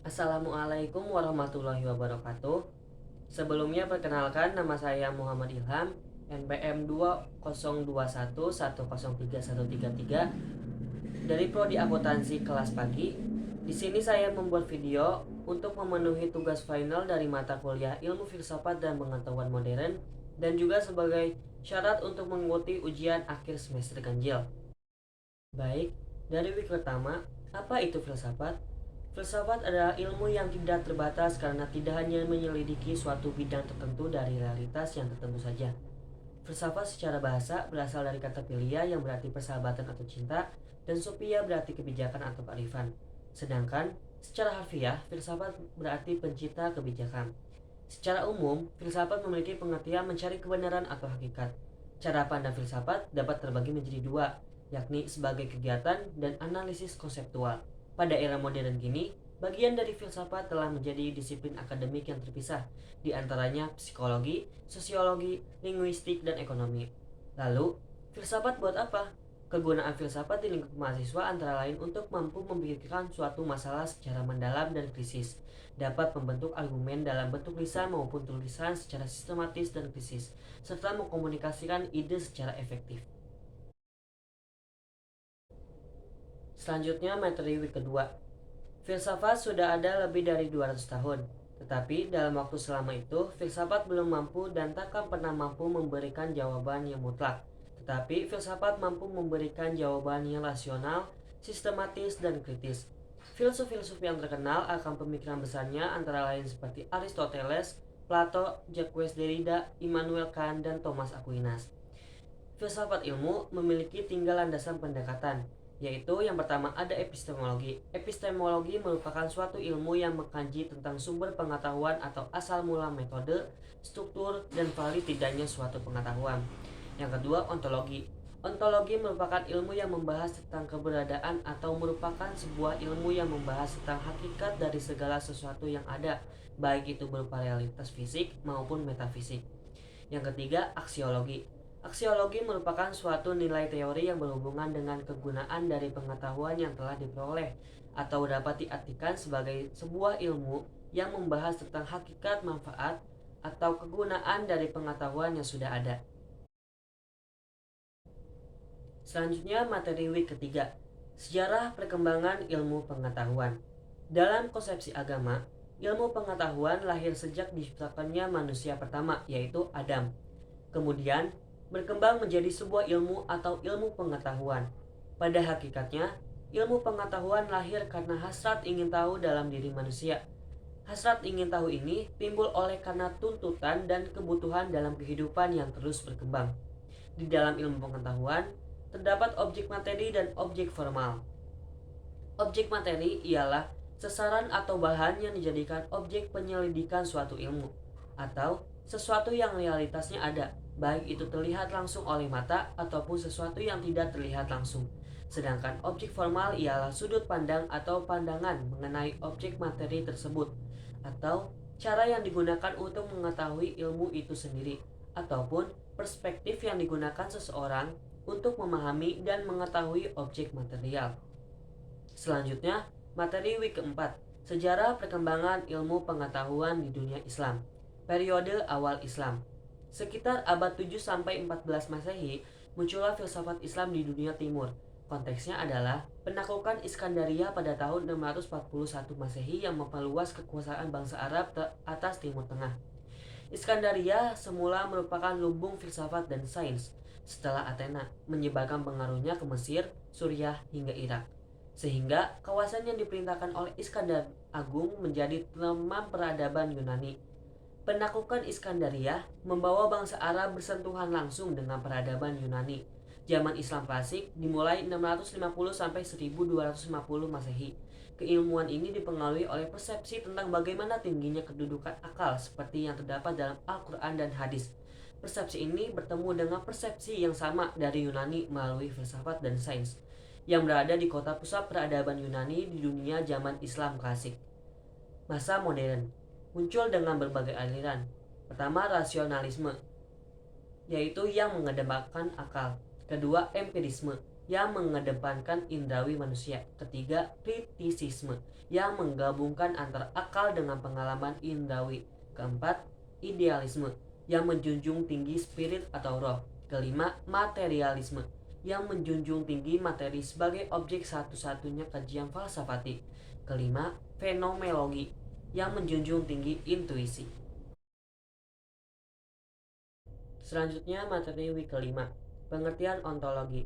Assalamualaikum warahmatullahi wabarakatuh. Sebelumnya perkenalkan, nama saya Muhammad Ilham, NPM 2021103133 dari Prodi Akuntansi kelas pagi. Di sini saya membuat video untuk memenuhi tugas final dari mata kuliah Ilmu Filsafat dan Pengetahuan Modern dan juga sebagai syarat untuk mengikuti ujian akhir semester ganjil. Baik, dari week pertama, apa itu filsafat? Filsafat adalah ilmu yang tidak terbatas karena tidak hanya menyelidiki suatu bidang tertentu dari realitas yang tertentu saja. Filsafat secara bahasa berasal dari kata philia yang berarti persahabatan atau cinta, dan sophia berarti kebijakan atau kearifan. Sedangkan secara harfiah, filsafat berarti pencipta kebijakan. Secara umum, filsafat memiliki pengertian mencari kebenaran atau hakikat. Cara pandang filsafat dapat terbagi menjadi dua, yakni sebagai kegiatan dan analisis konseptual. Pada era modern kini, bagian dari filsafat telah menjadi disiplin akademik yang terpisah, di antaranya psikologi, sosiologi, linguistik, dan ekonomi. Lalu, filsafat buat apa? Kegunaan filsafat di lingkup mahasiswa antara lain untuk mampu memikirkan suatu masalah secara mendalam dan krisis, dapat membentuk argumen dalam bentuk lisan maupun tulisan secara sistematis dan krisis, serta mengkomunikasikan ide secara efektif. Selanjutnya, materi week kedua. Filsafat sudah ada lebih dari 200 tahun, tetapi dalam waktu selama itu, filsafat belum mampu dan takkan pernah mampu memberikan jawaban yang mutlak. Tetapi filsafat mampu memberikan jawaban yang rasional, sistematis, dan kritis. Filsuf-filsuf yang terkenal akan pemikiran besarnya antara lain seperti Aristoteles, Plato, Jacques Derrida, Immanuel Kant, dan Thomas Aquinas. Filsafat ilmu memiliki tiga landasan pendekatan, yaitu yang pertama ada epistemologi. Epistemologi merupakan suatu ilmu yang mengkaji tentang sumber pengetahuan atau asal mula metode, struktur, dan valid tidaknya suatu pengetahuan. Yang kedua, ontologi. Ontologi merupakan ilmu yang membahas tentang keberadaan atau merupakan sebuah ilmu yang membahas tentang hakikat dari segala sesuatu yang ada, baik itu berupa realitas fisik maupun metafisik. Yang ketiga, aksiologi. Aksiologi merupakan suatu nilai teori yang berhubungan dengan kegunaan dari pengetahuan yang telah diperoleh, atau dapat diartikan sebagai sebuah ilmu yang membahas tentang hakikat manfaat atau kegunaan dari pengetahuan yang sudah ada. Selanjutnya, materi week ketiga, sejarah perkembangan ilmu pengetahuan. Dalam konsepsi agama, ilmu pengetahuan lahir sejak diciptakannya manusia pertama, yaitu Adam. Kemudian berkembang menjadi sebuah ilmu atau ilmu pengetahuan. Pada hakikatnya, ilmu pengetahuan lahir karena hasrat ingin tahu dalam diri manusia. Hasrat ingin tahu ini timbul oleh karena tuntutan dan kebutuhan dalam kehidupan yang terus berkembang. Di dalam ilmu pengetahuan, terdapat objek materi dan objek formal. Objek materi ialah sasaran atau bahan yang dijadikan objek penyelidikan suatu ilmu, atau sesuatu yang realitasnya ada, baik itu terlihat langsung oleh mata ataupun sesuatu yang tidak terlihat langsung. Sedangkan objek formal ialah sudut pandang atau pandangan mengenai objek materi tersebut, atau cara yang digunakan untuk mengetahui ilmu itu sendiri, ataupun perspektif yang digunakan seseorang untuk memahami dan mengetahui objek material. Selanjutnya, materi week keempat, sejarah perkembangan ilmu pengetahuan di dunia Islam. Periode awal Islam. Sekitar abad 7-14 Masehi, muncullah filsafat Islam di dunia timur. Konteksnya adalah penaklukan Iskandaria pada tahun 641 Masehi yang memperluas kekuasaan bangsa Arab atas Timur Tengah. Iskandaria semula merupakan lumbung filsafat dan sains setelah Athena menyebarkan pengaruhnya ke Mesir, Suriah, hingga Irak. Sehingga kawasan yang diperintahkan oleh Iskandar Agung menjadi teman peradaban Yunani. Penaklukan Iskandaria membawa bangsa Arab bersentuhan langsung dengan peradaban Yunani. Zaman Islam klasik dimulai 650 sampai 1250 Masehi. Keilmuan ini dipengaruhi oleh persepsi tentang bagaimana tingginya kedudukan akal seperti yang terdapat dalam Al-Quran dan hadis. Persepsi ini bertemu dengan persepsi yang sama dari Yunani melalui filsafat dan sains yang berada di kota pusat peradaban Yunani di dunia zaman Islam klasik. Masa modern muncul dengan berbagai aliran. Pertama, rasionalisme, yaitu yang mengedepankan akal. Kedua, empirisme, yang mengedepankan indrawi manusia. Ketiga, kritisisme yang menggabungkan antara akal dengan pengalaman indrawi. Keempat, idealisme yang menjunjung tinggi spirit atau roh. Kelima, materialisme yang menjunjung tinggi materi sebagai objek satu-satunya kajian falsafati. Kelima, fenomenologi yang menjunjung tinggi intuisi. Selanjutnya materi week kelima, pengertian ontologi.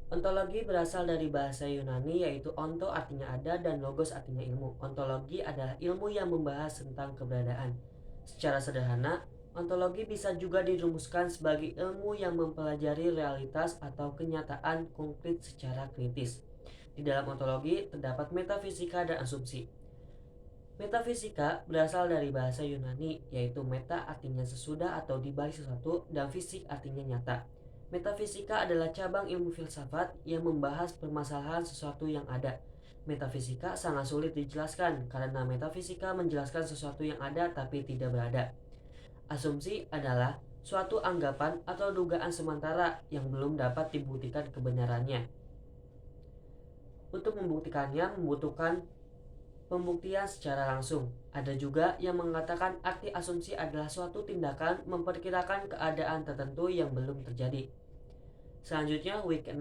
Ontologi berasal dari bahasa Yunani yaitu onto artinya ada dan logos artinya ilmu. Ontologi adalah ilmu yang membahas tentang keberadaan. Secara sederhana, ontologi bisa juga dirumuskan sebagai ilmu yang mempelajari realitas atau kenyataan konkret secara kritis. Di dalam ontologi terdapat metafisika dan asumsi. Metafisika berasal dari bahasa Yunani, yaitu meta artinya sesudah atau di balik sesuatu dan fisik artinya nyata. Metafisika adalah cabang ilmu filsafat yang membahas permasalahan sesuatu yang ada. Metafisika sangat sulit dijelaskan karena metafisika menjelaskan sesuatu yang ada tapi tidak berada. Asumsi adalah suatu anggapan atau dugaan sementara yang belum dapat dibuktikan kebenarannya. Untuk membuktikannya membutuhkan pembuktian secara langsung. Ada juga yang mengatakan arti asumsi adalah suatu tindakan memperkirakan keadaan tertentu yang belum terjadi. Selanjutnya week 6,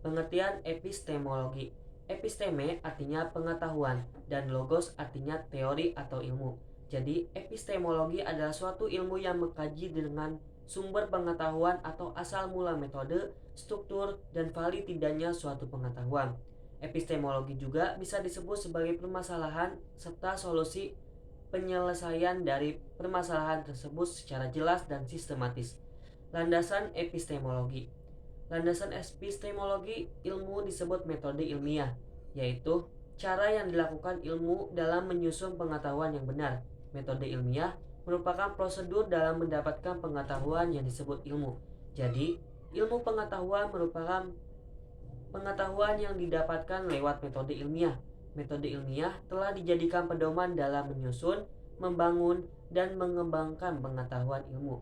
pengertian epistemologi. Episteme artinya pengetahuan dan logos artinya teori atau ilmu. Jadi epistemologi adalah suatu ilmu yang mengkaji dengan sumber pengetahuan atau asal mula metode, struktur, dan valid tidaknya suatu pengetahuan. Epistemologi juga bisa disebut sebagai permasalahan serta solusi penyelesaian dari permasalahan tersebut secara jelas dan sistematis. Landasan epistemologi. Landasan epistemologi ilmu disebut metode ilmiah, yaitu cara yang dilakukan ilmu dalam menyusun pengetahuan yang benar. Metode ilmiah merupakan prosedur dalam mendapatkan pengetahuan yang disebut ilmu. Jadi, ilmu pengetahuan merupakan pengetahuan yang didapatkan lewat metode ilmiah. Metode ilmiah telah dijadikan pedoman dalam menyusun, membangun, dan mengembangkan pengetahuan ilmu.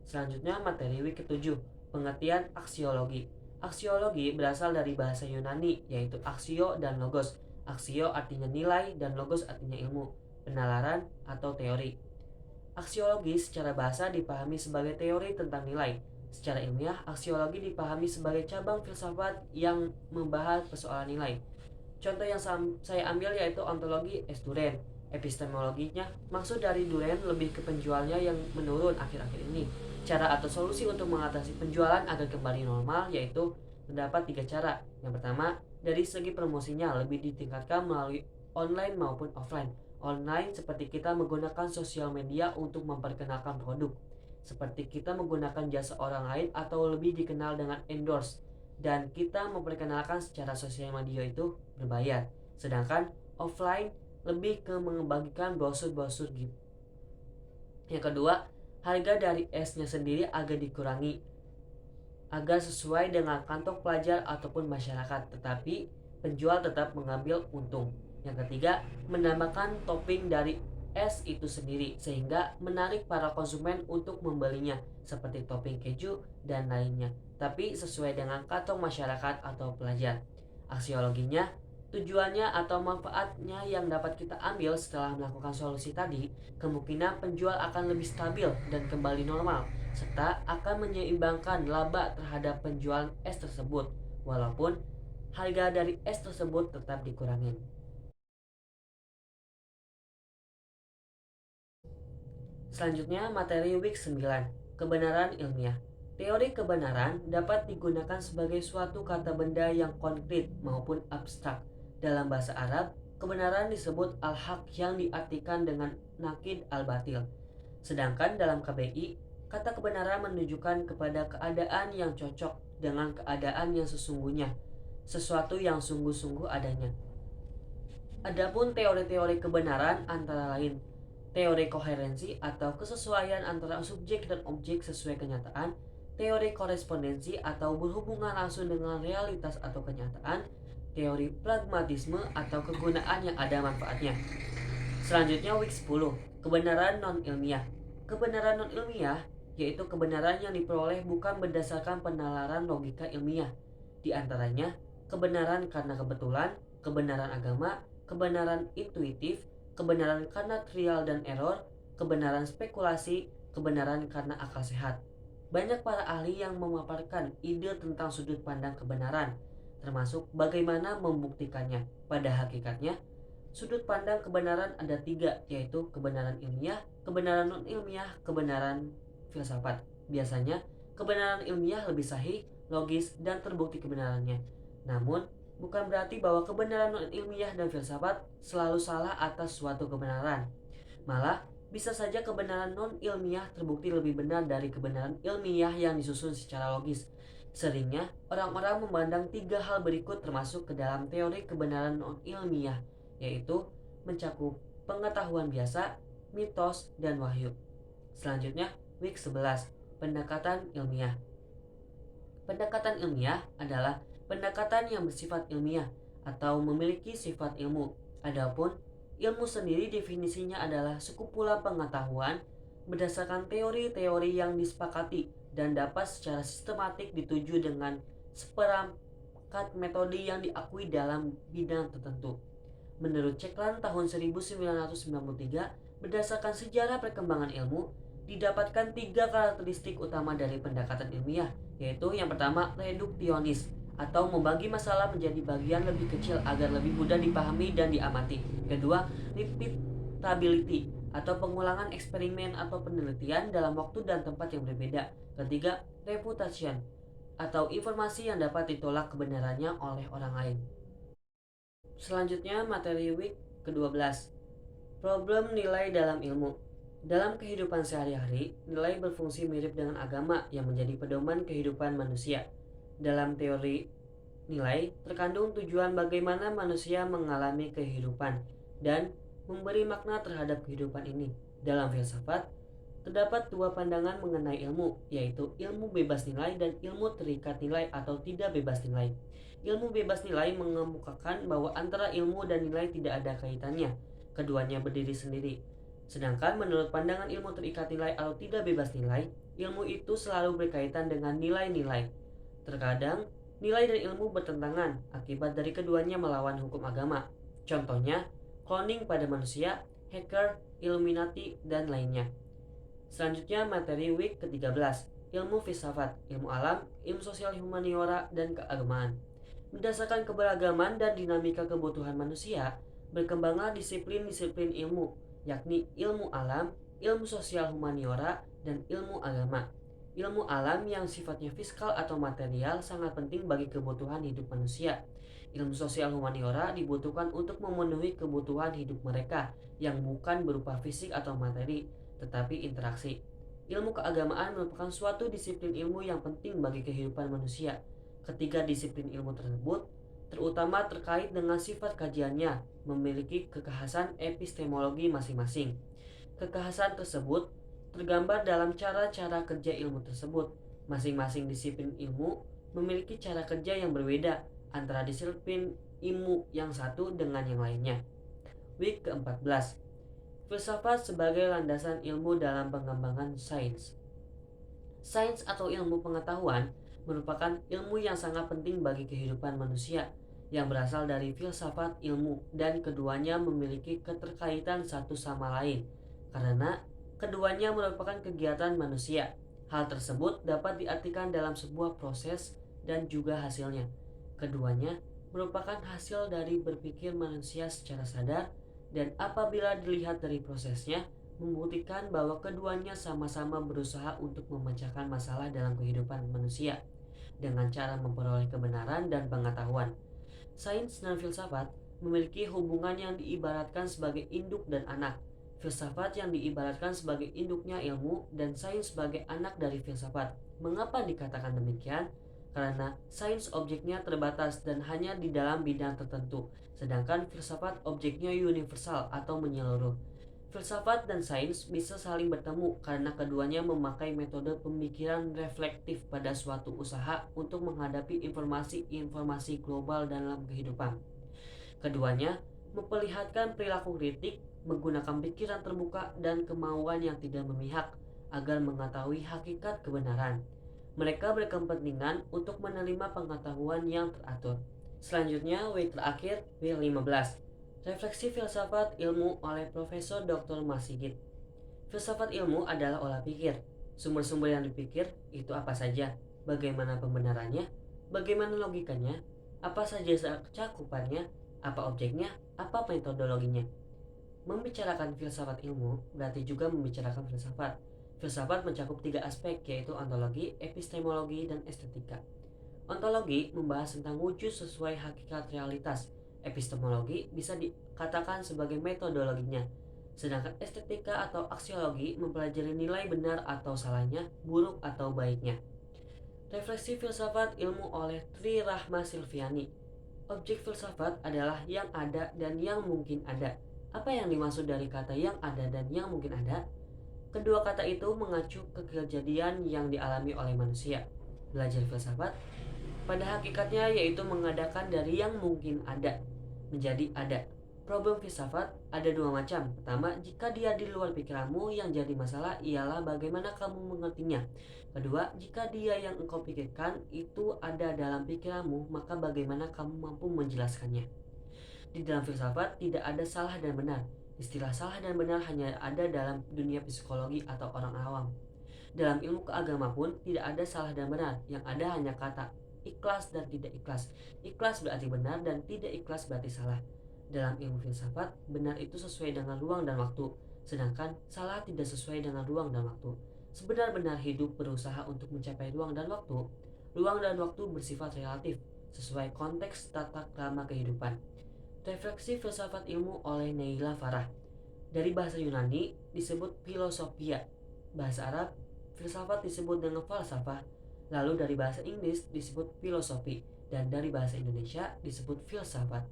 Selanjutnya materi week ke-7, pengertian aksiologi. Aksiologi berasal dari bahasa Yunani yaitu aksio dan logos. Aksio artinya nilai dan logos artinya ilmu, penalaran atau teori. Aksiologi secara bahasa dipahami sebagai teori tentang nilai. Secara ilmiah, aksiologi dipahami sebagai cabang filsafat yang membahas persoalan nilai. Contoh yang saya ambil yaitu ontologi S. Duren. Epistemologinya, maksud dari Duren lebih ke penjualnya yang menurun akhir-akhir ini. Cara atau solusi untuk mengatasi penjualan agar kembali normal yaitu terdapat 3 cara. Yang pertama, dari segi promosinya lebih ditingkatkan melalui online maupun offline. Online seperti kita menggunakan sosial media untuk memperkenalkan produk, seperti kita menggunakan jasa orang lain atau lebih dikenal dengan endorse, dan kita memperkenalkan secara sosial media itu berbayar. Sedangkan offline lebih ke membagikan brosur-brosur gitu. Yang kedua, harga dari esnya sendiri agak dikurangi agar sesuai dengan kantong pelajar ataupun masyarakat, tetapi penjual tetap mengambil untung. Yang ketiga, menambahkan topping dari es itu sendiri sehingga menarik para konsumen untuk membelinya seperti topping keju dan lainnya, tapi sesuai dengan kantong masyarakat atau pelajar. Aksiologinya, tujuannya atau manfaatnya yang dapat kita ambil setelah melakukan solusi tadi, kemungkinan penjual akan lebih stabil dan kembali normal, serta akan menyeimbangkan laba terhadap penjualan es tersebut, walaupun harga dari es tersebut tetap dikurangin. Selanjutnya materi week 9, kebenaran ilmiah. Teori kebenaran dapat digunakan sebagai suatu kata benda yang konkret maupun abstrak. Dalam bahasa Arab, kebenaran disebut al-haq yang diartikan dengan nakid al-batil. Sedangkan dalam KBI, kata kebenaran menunjukkan kepada keadaan yang cocok dengan keadaan yang sesungguhnya, sesuatu yang sungguh-sungguh adanya. Adapun teori-teori kebenaran antara lain teori koherensi atau kesesuaian antara subjek dan objek sesuai kenyataan, teori korespondensi atau berhubungan langsung dengan realitas atau kenyataan, teori pragmatisme atau kegunaan yang ada manfaatnya. Selanjutnya week 10, kebenaran non-ilmiah. Kebenaran non-ilmiah yaitu kebenaran yang diperoleh bukan berdasarkan penalaran logika ilmiah. Di antaranya, kebenaran karena kebetulan, kebenaran agama, kebenaran intuitif, kebenaran karena trial dan error, kebenaran spekulasi, kebenaran karena akal sehat. Banyak para ahli yang memaparkan ide tentang sudut pandang kebenaran, termasuk bagaimana membuktikannya. Pada hakikatnya, sudut pandang kebenaran ada tiga, yaitu kebenaran ilmiah, kebenaran non-ilmiah, kebenaran filsafat. Biasanya, kebenaran ilmiah lebih sahih, logis, dan terbukti kebenarannya. Namun, bukan berarti bahwa kebenaran non-ilmiah dan filsafat selalu salah atas suatu kebenaran. Malah, bisa saja kebenaran non-ilmiah terbukti lebih benar dari kebenaran ilmiah yang disusun secara logis. Seringnya, orang-orang memandang tiga hal berikut termasuk ke dalam teori kebenaran non-ilmiah, yaitu mencakup pengetahuan biasa, mitos, dan wahyu. Selanjutnya, week 11, pendekatan ilmiah. Pendekatan ilmiah adalah pendekatan yang bersifat ilmiah atau memiliki sifat ilmu. Adapun ilmu sendiri definisinya adalah sekumpulan pengetahuan berdasarkan teori-teori yang disepakati dan dapat secara sistematik dituju dengan seperangkat metode yang diakui dalam bidang tertentu. Menurut Ceklan tahun 1993, berdasarkan sejarah perkembangan ilmu, didapatkan tiga karakteristik utama dari pendekatan ilmiah, yaitu yang pertama reduksionis atau membagi masalah menjadi bagian lebih kecil agar lebih mudah dipahami dan diamati. Kedua, repeatability atau pengulangan eksperimen atau penelitian dalam waktu dan tempat yang berbeda. Ketiga, reputation atau informasi yang dapat ditolak kebenarannya oleh orang lain. Selanjutnya materi week ke-12. Problem nilai dalam ilmu. Dalam kehidupan sehari-hari, nilai berfungsi mirip dengan agama yang menjadi pedoman kehidupan manusia. Dalam teori nilai, terkandung tujuan bagaimana manusia mengalami kehidupan dan memberi makna terhadap kehidupan ini. Dalam filsafat, terdapat dua pandangan mengenai ilmu, yaitu ilmu bebas nilai dan ilmu terikat nilai atau tidak bebas nilai. Ilmu bebas nilai mengemukakan bahwa antara ilmu dan nilai tidak ada kaitannya. Keduanya berdiri sendiri. Sedangkan menurut pandangan ilmu terikat nilai atau tidak bebas nilai, ilmu itu selalu berkaitan dengan nilai-nilai. Terkadang, nilai dan ilmu bertentangan akibat dari keduanya melawan hukum agama. Contohnya, cloning pada manusia, hacker, Illuminati, dan lainnya. Selanjutnya materi week ke-13, ilmu filsafat, ilmu alam, ilmu sosial humaniora, dan keagamaan. Berdasarkan keberagaman dan dinamika kebutuhan manusia, berkembanglah disiplin-disiplin ilmu, yakni ilmu alam, ilmu sosial humaniora, dan ilmu agama. Ilmu alam yang sifatnya fiskal atau material sangat penting bagi kebutuhan hidup manusia. Ilmu sosial humaniora dibutuhkan untuk memenuhi kebutuhan hidup mereka yang bukan berupa fisik atau materi, tetapi interaksi. Ilmu keagamaan merupakan suatu disiplin ilmu yang penting bagi kehidupan manusia. Ketiga disiplin ilmu tersebut, terutama terkait dengan sifat kajiannya, memiliki kekhasan epistemologi masing-masing. Kekhasan tersebut tergambar dalam cara-cara kerja ilmu tersebut. Masing-masing disiplin ilmu memiliki cara kerja yang berbeda antara disiplin ilmu yang satu dengan yang lainnya. Week ke-14, filsafat sebagai landasan ilmu dalam pengembangan sains. Sains atau ilmu pengetahuan merupakan ilmu yang sangat penting bagi kehidupan manusia yang berasal dari filsafat ilmu dan keduanya memiliki keterkaitan satu sama lain karena keduanya merupakan kegiatan manusia. Hal tersebut dapat diartikan dalam sebuah proses dan juga hasilnya. Keduanya merupakan hasil dari berpikir manusia secara sadar dan apabila dilihat dari prosesnya, membuktikan bahwa keduanya sama-sama berusaha untuk memecahkan masalah dalam kehidupan manusia dengan cara memperoleh kebenaran dan pengetahuan. Sains dan filsafat memiliki hubungan yang diibaratkan sebagai induk dan anak. Filsafat yang diibaratkan sebagai induknya ilmu dan sains sebagai anak dari filsafat. Mengapa dikatakan demikian? Karena sains objeknya terbatas dan hanya di dalam bidang tertentu, sedangkan filsafat objeknya universal atau menyeluruh. Filsafat dan sains bisa saling bertemu karena keduanya memakai metode pemikiran reflektif pada suatu usaha untuk menghadapi informasi-informasi global dalam kehidupan. Keduanya memperlihatkan perilaku kritik, menggunakan pikiran terbuka dan kemauan yang tidak memihak agar mengetahui hakikat kebenaran. Mereka berkepentingan untuk menerima pengetahuan yang teratur. Selanjutnya, week terakhir, week 15. Refleksi filsafat ilmu oleh Profesor Dr. Masigit. Filsafat ilmu adalah olah pikir. Sumber-sumber yang dipikir itu apa saja? Bagaimana pembenarannya? Bagaimana logikanya? Apa saja cakupannya? Apa objeknya? Apa metodologinya? Membicarakan filsafat ilmu berarti juga membicarakan filsafat. Filsafat mencakup tiga aspek, yaitu ontologi, epistemologi, dan estetika. Ontologi membahas tentang wujud sesuai hakikat realitas. Epistemologi bisa dikatakan sebagai metodologinya. Sedangkan estetika atau aksiologi mempelajari nilai benar atau salahnya, buruk atau baiknya. Refleksi filsafat ilmu oleh Tri Rahma Silviani. Objek filsafat adalah yang ada dan yang mungkin ada. Apa yang dimaksud dari kata yang ada dan yang mungkin ada? Kedua kata itu mengacu ke kejadian yang dialami oleh manusia. Belajar filsafat pada hakikatnya yaitu mengadakan dari yang mungkin ada menjadi ada. Problem filsafat ada dua macam. Pertama, jika dia di luar pikiranmu, yang jadi masalah ialah bagaimana kamu mengertinya. Kedua, jika dia yang engkau pikirkan itu ada dalam pikiranmu, maka bagaimana kamu mampu menjelaskannya. Di dalam filsafat tidak ada salah dan benar. Istilah salah dan benar hanya ada dalam dunia psikologi atau orang awam. Dalam ilmu keagama pun tidak ada salah dan benar, yang ada hanya kata ikhlas dan tidak ikhlas. Ikhlas berarti benar dan tidak ikhlas berarti salah. Dalam ilmu filsafat, benar itu sesuai dengan ruang dan waktu, sedangkan salah tidak sesuai dengan ruang dan waktu. Sebenar-benar hidup berusaha untuk mencapai ruang dan waktu. Ruang dan waktu bersifat relatif, sesuai konteks tata krama kehidupan. Refleksi filsafat ilmu oleh Neila Farah. Dari bahasa Yunani disebut filosofia, bahasa Arab filsafat disebut dengan falsafah, lalu dari bahasa Inggris disebut filosofi, dan dari bahasa Indonesia disebut filsafat.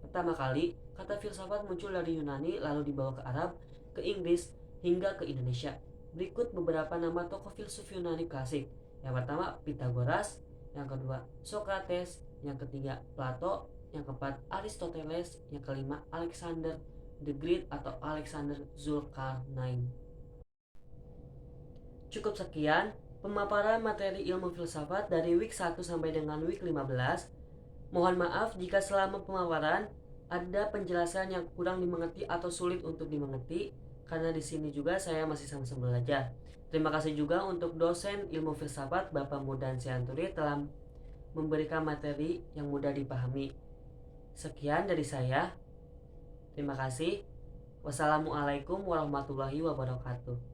Pertama kali, kata filsafat muncul dari Yunani lalu dibawa ke Arab, ke Inggris, hingga ke Indonesia. Berikut beberapa nama tokoh filsuf Yunani klasik. Yang pertama Pythagoras, yang kedua Socrates, yang ketiga Plato, yang keempat Aristoteles, yang kelima Alexander the Great atau Alexander Zulkarnain. Cukup sekian pemaparan materi ilmu filsafat dari week 1 sampai dengan week 15. Mohon maaf jika selama pemaparan ada penjelasan yang kurang dimengerti atau sulit untuk dimengerti, karena di sini juga saya masih sama-sama belajar. Terima kasih juga untuk dosen ilmu filsafat Bapak Mudan Sianturi telah memberikan materi yang mudah dipahami. Sekian dari saya. Terima kasih. Wassalamualaikum warahmatullahi wabarakatuh.